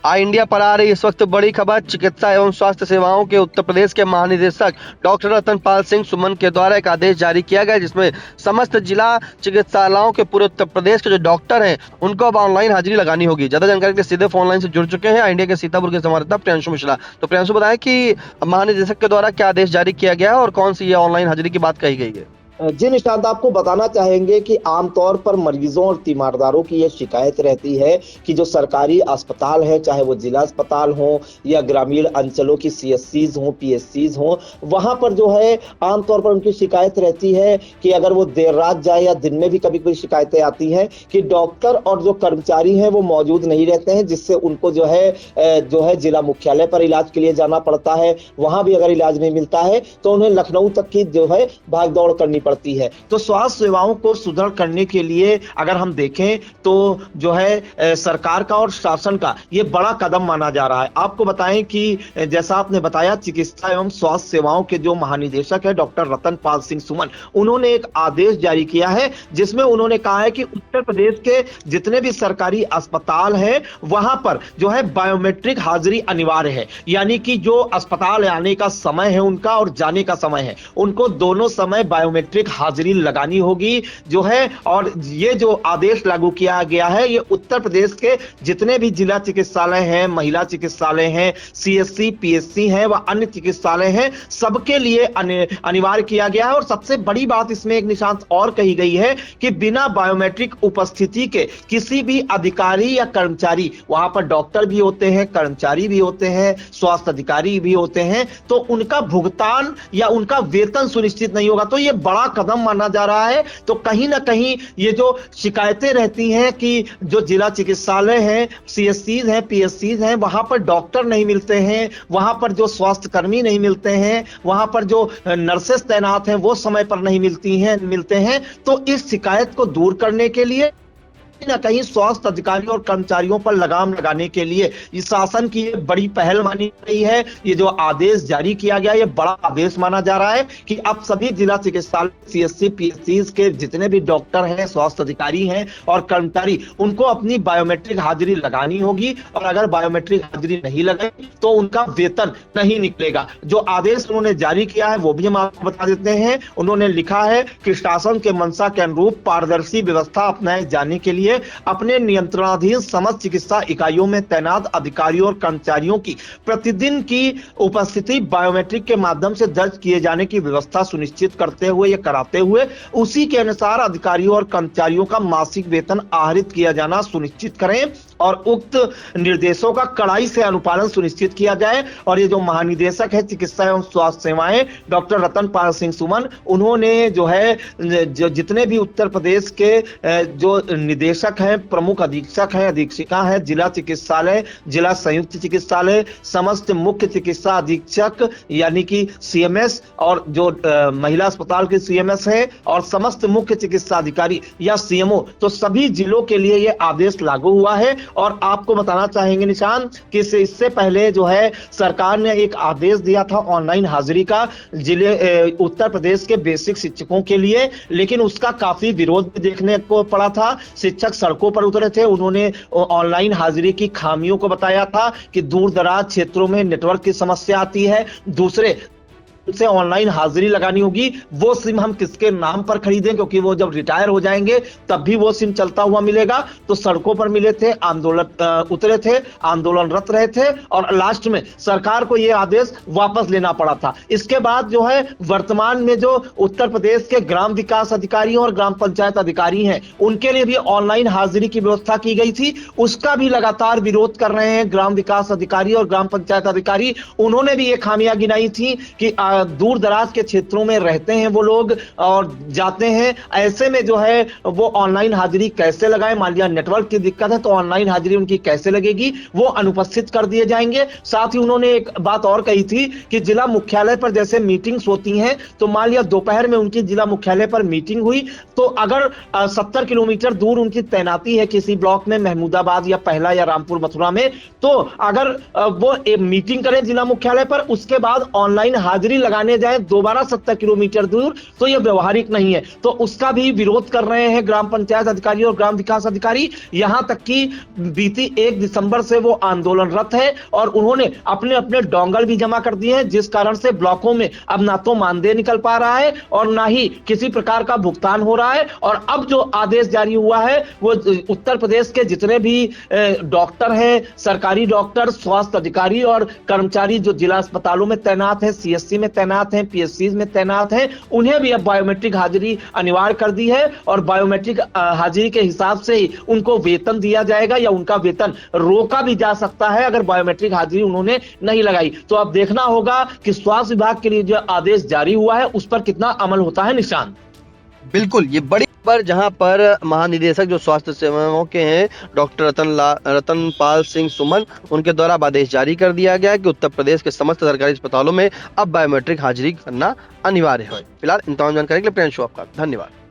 India पर आ रही इस वक्त बड़ी खबर। चिकित्सा एवं स्वास्थ्य सेवाओं के उत्तर प्रदेश के महानिदेशक डॉक्टर रतन पाल सिंह सुमन के द्वारा एक आदेश जारी किया गया, जिसमें समस्त जिला चिकित्सालयों के पूरे उत्तर प्रदेश के जो डॉक्टर हैं उनको अब ऑनलाइन हाजिरी लगानी होगी। ज्यादा जानकारी के लिए सीधे फोन लाइन से जुड़ चुके हैं इंडिया के सीतापुर के संवाददाता प्रियांशु मिश्रा। तो प्रियांशु, बताएं कि महानिदेशक के द्वारा क्या आदेश जारी किया गया है और कौन सी ये ऑनलाइन हाजिरी की बात कही गई है। जी निशांत, आपको बताना चाहेंगे कि आमतौर पर मरीजों और तीमारदारों की यह शिकायत रहती है कि जो सरकारी अस्पताल है, चाहे वो जिला अस्पताल हो या ग्रामीण अंचलों की सीएससीज हो, पीएससीज हो, वहां पर जो है आमतौर पर उनकी शिकायत रहती है कि अगर वो देर रात जाए या दिन में भी कभी कोई शिकायतें आती हैं कि डॉक्टर और जो कर्मचारी हैं वो मौजूद नहीं रहते हैं, जिससे उनको जो है जिला मुख्यालय पर इलाज के लिए जाना पड़ता है। वहां भी अगर इलाज नहीं मिलता है तो उन्हें लखनऊ तक की जो है भागदौड़ करनी पड़ती है। तो स्वास्थ्य सेवाओं को सुदृढ़ करने के लिए अगर हम देखें तो जो है सरकार का और शासन का ये बड़ा कदम माना जा रहा है। आपको बताएं कि जैसा आपने बताया, चिकित्सा एवं स्वास्थ्य सेवाओं के जो महानिदेशक है डॉक्टर रतन पाल सिंह सुमन, उन्होंने एक आदेश जारी किया है जिसमें उन्होंने कहा है कि उत्तर प्रदेश के जितने भी सरकारी अस्पताल हैं वहां पर जो है बायोमेट्रिक हाजिरी अनिवार्य है। यानी कि जो अस्पताल आने का समय है उनका और जाने का समय है, उनको दोनों समय बायोमेट्रिक हाजिरी लगानी होगी जो है। और ये जो आदेश लागू किया गया है ये उत्तर प्रदेश के जितने भी जिला चिकित्सालय हैं, महिला चिकित्सालय हैं, सीएससी पीएससी हैं व अन्य चिकित्सालय हैं, सबके लिए अनिवार्य किया गया है। और सबसे बड़ी बात इसमें एक निशांत और कही गई है कि बिना बायोमेट्रिक उपस्थिति के किसी भी अधिकारी या कर्मचारी, वहां पर डॉक्टर भी होते हैं, कर्मचारी भी होते हैं, स्वास्थ्य अधिकारी भी होते हैं, तो उनका भुगतान या उनका वेतन सुनिश्चित नहीं होगा। तो ये बड़ा कदम माना जा रहा है। तो कहीं ना कहीं ये जो शिकायतें रहती हैं कि जो जिला चिकित्सालय हैं, सीएससीज हैं, पीएससीज हैं, वहां पर डॉक्टर नहीं मिलते हैं, वहां पर जो स्वास्थ्य कर्मी नहीं मिलते हैं, वहां पर जो नर्सेस तैनात हैं वो समय पर नहीं मिलते हैं, तो इस शिकायत को दूर करने के लिए ना कहीं स्वास्थ्य अधिकारियों और कर्मचारियों पर लगाम लगाने के लिए इस शासन की बड़ी पहल मानी गई है। ये जो आदेश जारी किया गया, ये बड़ा आदेश माना जा रहा है कि अब सभी जिला चिकित्सालय, सीएससी पीएससी के जितने भी डॉक्टर हैं, स्वास्थ्य अधिकारी हैं और कर्मचारी, उनको अपनी बायोमेट्रिक हाजिरी लगानी होगी। और अगर बायोमेट्रिक हाजिरी नहीं लगाई तो उनका वेतन नहीं निकलेगा। जो आदेश उन्होंने जारी किया है वो भी हम आपको बता देते हैं। उन्होंने लिखा है कि शासन के मंशा के अनुरूप पारदर्शी व्यवस्था अपनाए जाने के लिए अपने नियंत्रणाधीन समस्त चिकित्सा इकाइयों में तैनात अधिकारियों और कर्मचारियों की प्रतिदिन की उपस्थिति बायोमेट्रिक के माध्यम से दर्ज किए जाने की व्यवस्था सुनिश्चित करते हुए या कराते हुए उसी के अनुसार अधिकारियों और कर्मचारियों का मासिक वेतन आहरित किया जाना सुनिश्चित करें और उक्त निर्देशों का कड़ाई से अनुपालन सुनिश्चित किया जाए। और ये जो महानिदेशक है चिकित्सा एवं स्वास्थ्य सेवाएं डॉक्टर रतन पाल सिंह सुमन, उन्होंने जो है जितने भी उत्तर प्रदेश के जो निदेशक हैं, प्रमुख अधीक्षक हैं, अधीक्षिका हैं, जिला चिकित्सालय, जिला संयुक्त चिकित्सालय, समस्त मुख्य चिकित्सा अधीक्षक यानी कि सीएमएस और जो महिला अस्पताल के सीएमएस है और समस्त मुख्य चिकित्सा अधिकारी या सीएमओ, तो सभी जिलों के लिए यह आदेश लागू हुआ है। और आपको बताना चाहेंगे निशान कि इससे पहले जो है सरकार ने एक आदेश दिया था ऑनलाइन हाजिरी का जिले उत्तर प्रदेश के बेसिक शिक्षकों के लिए, लेकिन उसका काफी विरोध भी देखने को पड़ा था। शिक्षक सड़कों पर उतरे थे, उन्होंने ऑनलाइन हाजिरी की खामियों को बताया था कि दूर दराज क्षेत्रों में नेटवर्क की समस्या आती है, दूसरे से ऑनलाइन हाजिरी लगानी होगी, वो सिम हम किसके नाम पर खरीदें, क्योंकि वो जब रिटायर हो जाएंगे तब भी वो सिम चलता हुआ मिलेगा। तो सड़कों पर मिले थे, आंदोलन उतरे थे, आंदोलनरत रहे थे और लास्ट में सरकार को यह आदेश वापस लेना पड़ा था। इसके बाद जो है वर्तमान में जो उत्तर प्रदेश के ग्राम विकास अधिकारी और ग्राम पंचायत अधिकारी हैं, उनके लिए भी ऑनलाइन हाजिरी की व्यवस्था की गई थी, उसका भी लगातार विरोध कर रहे हैं ग्राम विकास अधिकारी और ग्राम पंचायत अधिकारी। उन्होंने भी ये खामियां गिनाई थी कि दूर दराज के क्षेत्रों में रहते हैं वो लोग और जाते हैं, ऐसे में जो है वो ऑनलाइन हाजिरी कैसे लगाएं, मान लिया नेटवर्क की दिक्कत है तो ऑनलाइन हाजिरी उनकी कैसे लगेगी, वो अनुपस्थित कर दिए जाएंगे। साथ ही उन्होंने एक बात और कही थी कि जिला मुख्यालय पर जैसे मीटिंग्स होती हैं, तो मान लिया दोपहर में उनकी जिला मुख्यालय पर मीटिंग हुई, तो अगर 70 किलोमीटर दूर उनकी तैनाती है किसी ब्लॉक में, महमूदाबाद या पहला या रामपुर मथुरा में, तो अगर वो मीटिंग करें जिला मुख्यालय पर, उसके बाद ऑनलाइन हाजिरी लगाने जाए दोबारा 70 किलोमीटर दूर, तो यह व्यवहारिक नहीं है। तो उसका भी विरोध कर रहे हैं ग्राम पंचायत अधिकारी और ग्राम विकास अधिकारी। यहां तक कि बीती 1 दिसंबर से वो आंदोलनरत है और उन्होंने अपने अपने डोंगल भी जमा कर दिए हैं, जिस कारण से ब्लॉकों में अब ना तो मानदेय निकल पा रहा है और ना ही किसी प्रकार का भुगतान हो रहा है। और अब जो आदेश जारी हुआ है वो उत्तर प्रदेश के जितने भी डॉक्टर हैं, सरकारी डॉक्टर, स्वास्थ्य अधिकारी और कर्मचारी जो जिला अस्पतालों में तैनात हैं, सीएससी में तैनात हैं, पीएससी में तैनात हैं, उन्हें भी अब बायोमेट्रिक हाजिरी अनिवार्य कर दी है और बायोमेट्रिक हाजिरी के हिसाब से ही उनको वेतन दिया जाएगा या उनका वेतन रोका भी जा सकता है अगर बायोमेट्रिक हाजिरी उन्होंने नहीं लगाई। तो अब देखना होगा कि स्वास्थ्य विभाग के लिए जो आदेश जारी हुआ है उस पर कितना अमल होता है। निशांत, बिल्कुल, ये बड़ी खबर जहां पर महानिदेशक जो स्वास्थ्य सेवाओं के हैं डॉक्टर रतनपाल सिंह सुमन, उनके द्वारा आदेश जारी कर दिया गया है कि उत्तर प्रदेश के समस्त सरकारी अस्पतालों में अब बायोमेट्रिक हाजिरी करना अनिवार्य है। फिलहाल इन तमाम जानकारी के लिए प्रियांशु आपका धन्यवाद।